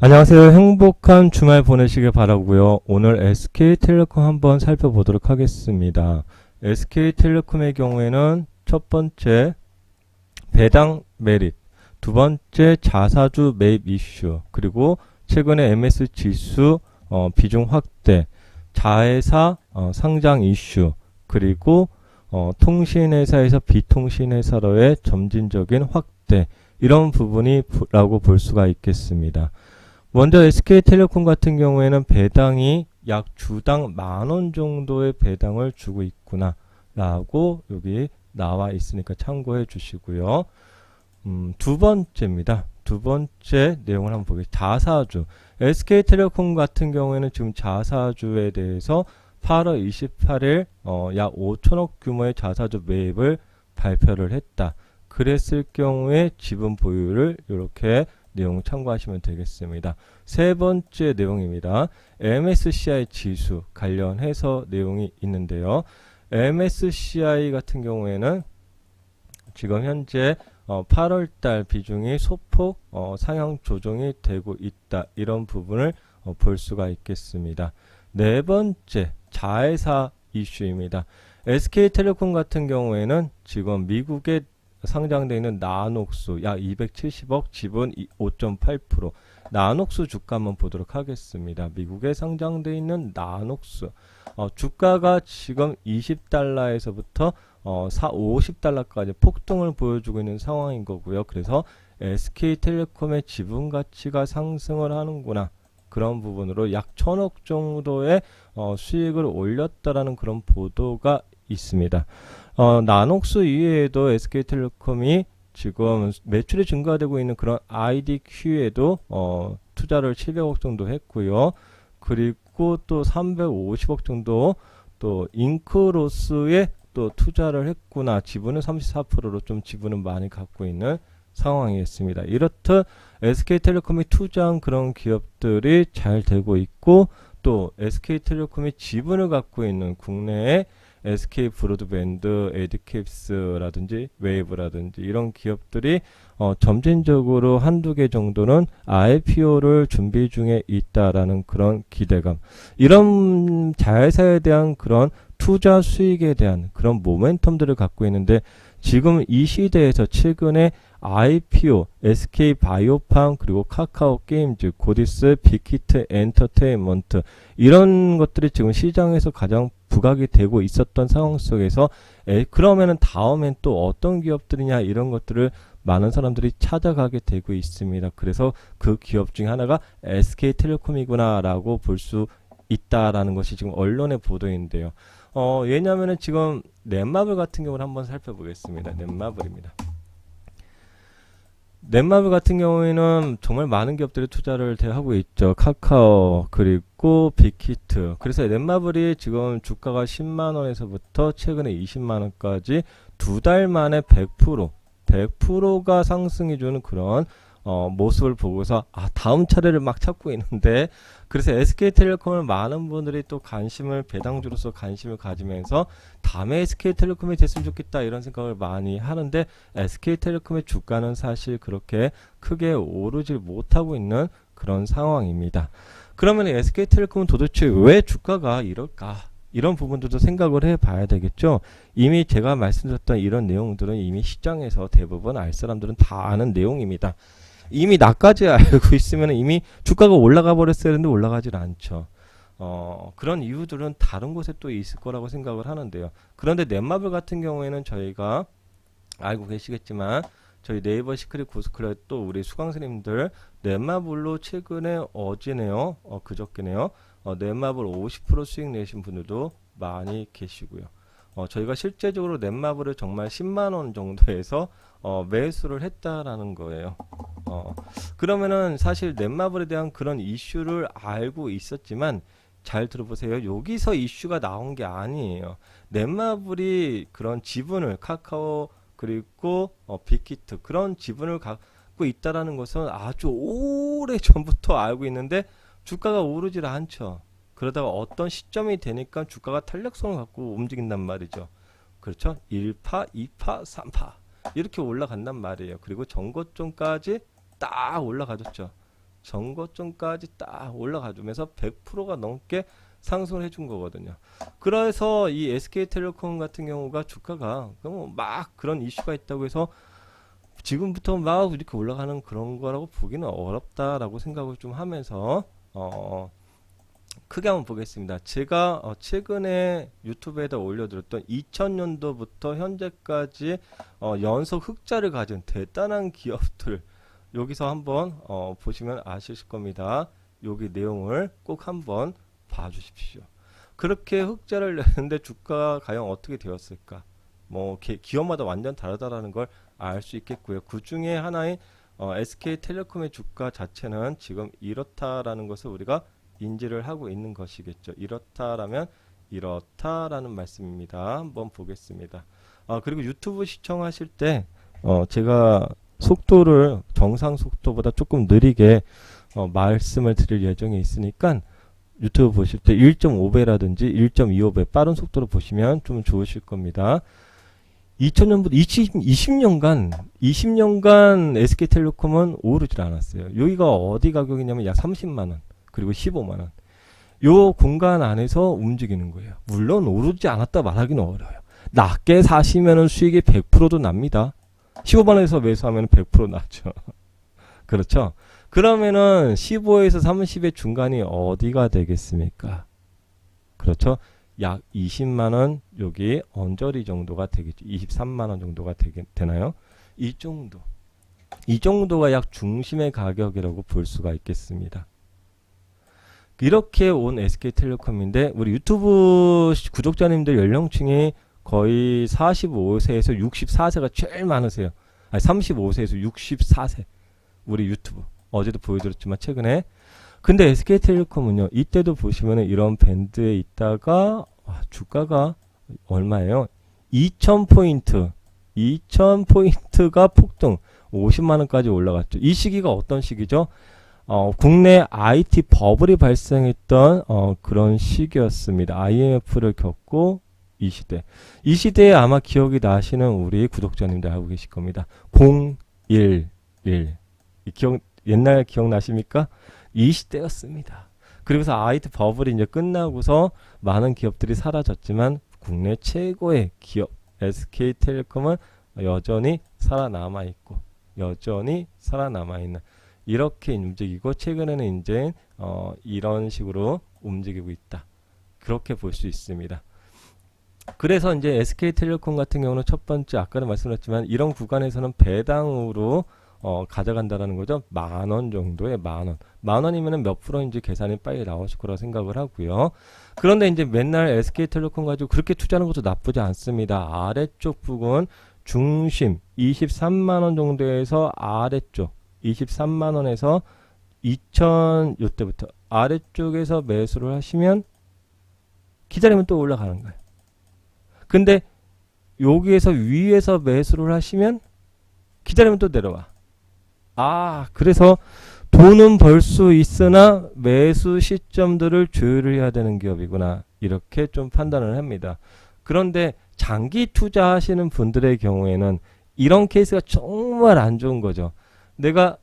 안녕하세요. 행복한 주말 보내시길 바라고요. 오늘 SK텔레콤 한번 살펴보도록 하겠습니다. SK텔레콤의 경우에는 첫 번째 배당 메릿, 두 번째 자사주 매입 이슈, 그리고 최근에 MS 지수 비중 확대, 자회사 상장 이슈, 그리고 통신회사에서 비통신회사로의 점진적인 확대, 이런 부분이라고 볼 수가 있겠습니다. 먼저 SK텔레콤 같은 경우에는 배당이 약 주당 10,000원 정도의 배당을 주고 있구나 라고 여기 나와 있으니까 참고해 주시고요. 두 번째입니다. 두 번째 내용을 한번 보겠습니다. 자사주. SK텔레콤 같은 경우에는 지금 자사주에 대해서 8월 28일 약 5천억 규모의 자사주 매입을 발표를 했다. 그랬을 경우에 지분 보유를 이렇게 내용 참고하시면 되겠습니다. 세 번째 내용입니다. MSCI 지수 관련해서 내용이 있는데요. MSCI 같은 경우에는 지금 현재 8월달 비중이 소폭 상향 조정이 되고 있다. 이런 부분을 볼 수가 있겠습니다. 네 번째 자회사 이슈입니다. SK텔레콤 같은 경우에는 지금 미국에 상장되어 있는 나녹스 약 270억 지분 5.8%. 나녹스 주가 한번 보도록 하겠습니다. 미국에 상장되어 있는 나녹스 주가가 지금 20달러에서부터 50달러까지 폭등을 보여주고 있는 상황인 거고요. 그래서 SK텔레콤의 지분 가치가 상승을 하는구나, 그런 부분으로 약 1,000억 정도의 수익을 올렸다라는 그런 보도가 있습니다. 나녹스 이외에도 SK텔레콤이 지금 매출이 증가되고 있는 그런 IDQ에도 투자를 700억 정도 했고요. 그리고 또 350억 정도 또 잉크로스에 또 투자를 했구나. 지분은 34%로 좀 지분은 많이 갖고 있는 상황이었습니다. 이렇듯 SK텔레콤이 투자한 그런 기업들이 잘 되고 있고, 또 SK텔레콤이 지분을 갖고 있는 국내에 SK 브로드밴드, 에듀캡스라든지 웨이브라든지 이런 기업들이 점진적으로 한두 개 정도는 IPO를 준비 중에 있다라는 그런 기대감, 이런 자회사에 대한 그런 투자 수익에 대한 그런 모멘텀들을 갖고 있는데, 지금 이 시대에서 최근에 IPO, SK바이오팜, 그리고 카카오 게임즈, 고디스, 빅히트 엔터테인먼트, 이런 것들이 지금 시장에서 가장 부각이 되고 있었던 상황 속에서 그러면은 다음엔 또 어떤 기업들이냐, 이런 것들을 많은 사람들이 찾아가게 되고 있습니다. 그래서 그 기업 중에 하나가 SK텔레콤이구나 라고 볼 수 있다라는 것이 지금 언론의 보도인데요. 왜냐하면은 지금 넷마블 같은 경우를 한번 살펴보겠습니다. 넷마블입니다. 넷마블 같은 경우에는 정말 많은 기업들이 투자를 하고 있죠. 카카오, 그리고 빅히트. 그래서 넷마블이 지금 주가가 10만원에서부터 최근에 20만원까지 두 달 만에 100%가 상승해주는 그런 모습을 보고서 다음 차례를 막 찾고 있는데, 그래서 SK텔레콤을 많은 분들이 또 배당주로서 관심을 가지면서 다음에 SK텔레콤이 됐으면 좋겠다, 이런 생각을 많이 하는데, SK텔레콤의 주가는 사실 그렇게 크게 오르지 못하고 있는 그런 상황입니다. 그러면 SK텔레콤은 도대체 왜 주가가 이럴까? 이런 부분들도 생각을 해봐야 되겠죠. 이미 제가 말씀드렸던 이런 내용들은 이미 시장에서 대부분 알 사람들은 다 아는 내용입니다. 이미 나까지 알고 있으면 이미 주가가 올라가 버렸어야 했는데 올라가질 않죠. 그런 이유들은 다른 곳에 또 있을 거라고 생각을 하는데요. 그런데 넷마블 같은 경우에는 저희가 알고 계시겠지만, 저희 네이버 시크릿 고스크랩 또 우리 수강생님들 넷마블로 최근에 어제네요, 그저께네요, 넷마블 50% 수익 내신 분들도 많이 계시고요. 저희가 실제적으로 넷마블을 정말 10만원 정도에서 매수를 했다라는 거예요. 그러면은 사실 넷마블에 대한 그런 이슈를 알고 있었지만, 잘 들어보세요. 여기서 이슈가 나온 게 아니에요. 넷마블이 그런 지분을 카카오, 그리고 빅히트, 그런 지분을 갖고 있다라는 것은 아주 오래 전부터 알고 있는데 주가가 오르질 않죠. 그러다가 어떤 시점이 되니까 주가가 탄력성을 갖고 움직인단 말이죠. 그렇죠? 1파, 2파, 3파 이렇게 올라간단 말이에요. 그리고 전고점까지 딱 올라가졌죠. 전고점까지 딱 올라가주면서 100%가 넘게 상승을 해준 거거든요. 그래서 이 SK텔레콤 같은 경우가 주가가 막 그런 이슈가 있다고 해서 지금부터 막 이렇게 올라가는 그런 거라고 보기는 어렵다라고 생각을 좀 하면서 크게 한번 보겠습니다. 제가 최근에 유튜브에다 올려드렸던 2000년도부터 현재까지 연속 흑자를 가진 대단한 기업들 여기서 한번 보시면 아실 겁니다. 여기 내용을 꼭 한번 봐주십시오. 그렇게 흑자를 내는데 주가가 과연 어떻게 되었을까? 뭐 기업마다 완전 다르다라는 걸 알 수 있겠고요. 그 중에 하나인 SK텔레콤의 주가 자체는 지금 이렇다라는 것을 우리가 인지를 하고 있는 것이겠죠. 이렇다라면 이렇다라는 말씀입니다. 한번 보겠습니다. 그리고 유튜브 시청하실 때 제가 속도를 정상 속도보다 조금 느리게 말씀을 드릴 예정에 있으니까 유튜브 보실 때 1.5배라든지 1.25배 빠른 속도로 보시면 좀 좋으실 겁니다. 2000년부터 20년간 SK텔레콤은 오르질 않았어요. 여기가 어디 가격이냐면 약 30만원 그리고 15만원 요 공간 안에서 움직이는 거예요. 물론 오르지 않았다 말하기는 어려워요. 낮게 사시면은 수익이 100%도 납니다. 15만원에서 매수하면 100% 나죠. 그렇죠? 그러면은 15에서 30의 중간이 어디가 되겠습니까? 그렇죠? 약 20만원 여기 언저리 정도가 되겠죠. 23만원 정도가 되나요? 이 정도가 약 중심의 가격이라고 볼 수가 있겠습니다. 이렇게 온 SK텔레콤인데 우리 유튜브 구독자님들 연령층이 거의 45세에서 64세가 제일 많으세요. 아니 35세에서 64세 우리 유튜브 어제도 보여드렸지만 최근에 근데 SK텔레콤은요 이때도 보시면은 이런 밴드에 있다가 주가가 얼마예요? 2000포인트가 폭등 50만원까지 올라갔죠. 이 시기가 어떤 시기죠? 국내 IT 버블이 발생했던 그런 시기였습니다. IMF를 겪고 이 시대에 아마 기억이 나시는 우리 구독자님들 알고 계실 겁니다. 011 옛날 기억나십니까? 이 시대였습니다. 그리고서 IT 버블이 이제 끝나고서 많은 기업들이 사라졌지만 국내 최고의 기업 SK텔레콤은 여전히 살아남아 있는 이렇게 움직이고 최근에는 이제 이런 식으로 움직이고 있다. 그렇게 볼 수 있습니다. 그래서 이제 SK텔레콤 같은 경우는 첫 번째 아까도 말씀드렸지만 이런 구간에서는 배당으로 가져간다라는 거죠. 10,000원 정도의 만원이면은 몇 프로인지 계산이 빨리 나오실 거라 생각을 하고요. 그런데 이제 맨날 SK텔레콤 가지고 그렇게 투자하는 것도 나쁘지 않습니다. 아래쪽 부분 중심 23만원 정도에서 아래쪽 23만원에서 2000 요때부터 아래쪽에서 매수를 하시면 기다리면 또 올라가는 거예요. 근데 여기에서 위에서 매수를 하시면 기다리면 또 내려와. 그래서 돈은 벌 수 있으나 매수 시점들을 조율을 해야 되는 기업이구나. 이렇게 좀 판단을 합니다. 그런데 장기 투자하시는 분들의 경우에는 이런 케이스가 정말 안 좋은 거죠. 내가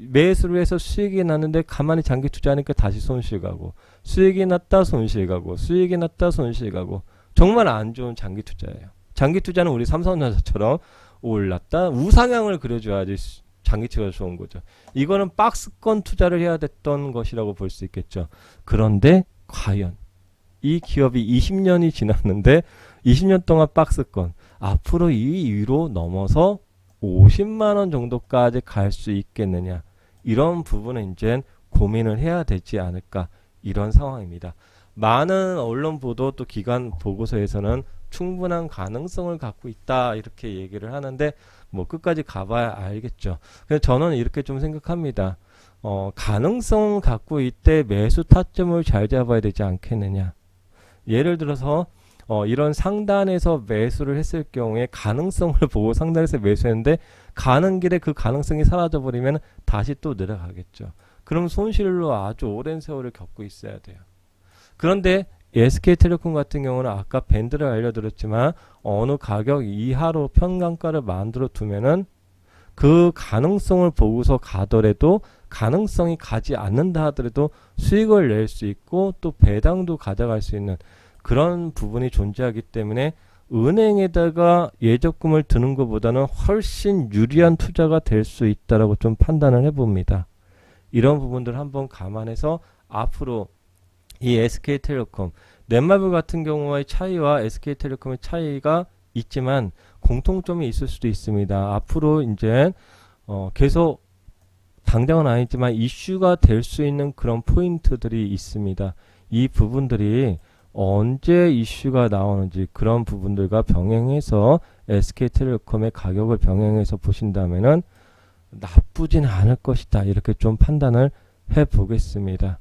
매수를 해서 수익이 났는데 가만히 장기 투자하니까 다시 손실 가고 수익이 났다 손실 가고 수익이 났다 손실 가고 정말 안 좋은 장기 투자예요. 장기 투자는 우리 삼성전자처럼 올랐다 우상향을 그려줘야지 장기 투자가 좋은 거죠. 이거는 박스권 투자를 해야 됐던 것이라고 볼 수 있겠죠. 그런데 과연 이 기업이 20년이 지났는데 20년 동안 박스권 앞으로 이 위로 넘어서 50만원 정도까지 갈 수 있겠느냐 이런 부분은 이제 고민을 해야 되지 않을까 이런 상황입니다. 많은 언론 보도 또 기관 보고서에서는 충분한 가능성을 갖고 있다 이렇게 얘기를 하는데 뭐 끝까지 가봐야 알겠죠. 그래서 저는 이렇게 좀 생각합니다. 가능성을 갖고 있대 매수 타점을 잘 잡아야 되지 않겠느냐. 예를 들어서 이런 상단에서 매수를 했을 경우에 가능성을 보고 상단에서 매수했는데 가는 길에 그 가능성이 사라져 버리면 다시 또 내려가겠죠. 그럼 손실로 아주 오랜 세월을 겪고 있어야 돼요. 그런데 SK텔레콤 같은 경우는 아까 밴드를 알려드렸지만 어느 가격 이하로 평간가를 만들어 두면은 그 가능성을 보고서 가더라도 가능성이 가지 않는다 하더라도 수익을 낼 수 있고 또 배당도 가져갈 수 있는 그런 부분이 존재하기 때문에 은행에다가 예적금을 드는 것보다는 훨씬 유리한 투자가 될 수 있다라고 좀 판단을 해봅니다. 이런 부분들 한번 감안해서 앞으로 이 SK텔레콤, 넷마블 같은 경우의 차이와 SK텔레콤의 차이가 있지만 공통점이 있을 수도 있습니다. 앞으로 이제 계속 당장은 아니지만 이슈가 될 수 있는 그런 포인트들이 있습니다. 이 부분들이 언제 이슈가 나오는지 그런 부분들과 병행해서 SK텔레콤의 가격을 병행해서 보신다면은 나쁘진 않을 것이다. 이렇게 좀 판단을 해 보겠습니다.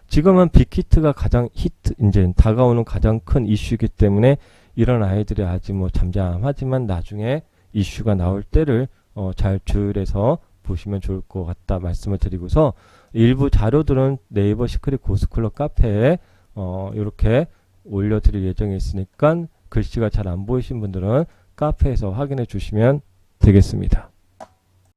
지금은 빅히트가 가장 이제 다가오는 가장 큰 이슈이기 때문에 이런 아이들이 아직 뭐 잠잠하지만 나중에 이슈가 나올 때를 잘 조율해서 보시면 좋을 것 같다 말씀을 드리고서 일부 자료들은 네이버 시크릿 고스클럽 카페에 이렇게 올려드릴 예정에 있으니까 글씨가 잘 안 보이신 분들은 카페에서 확인해 주시면 되겠습니다.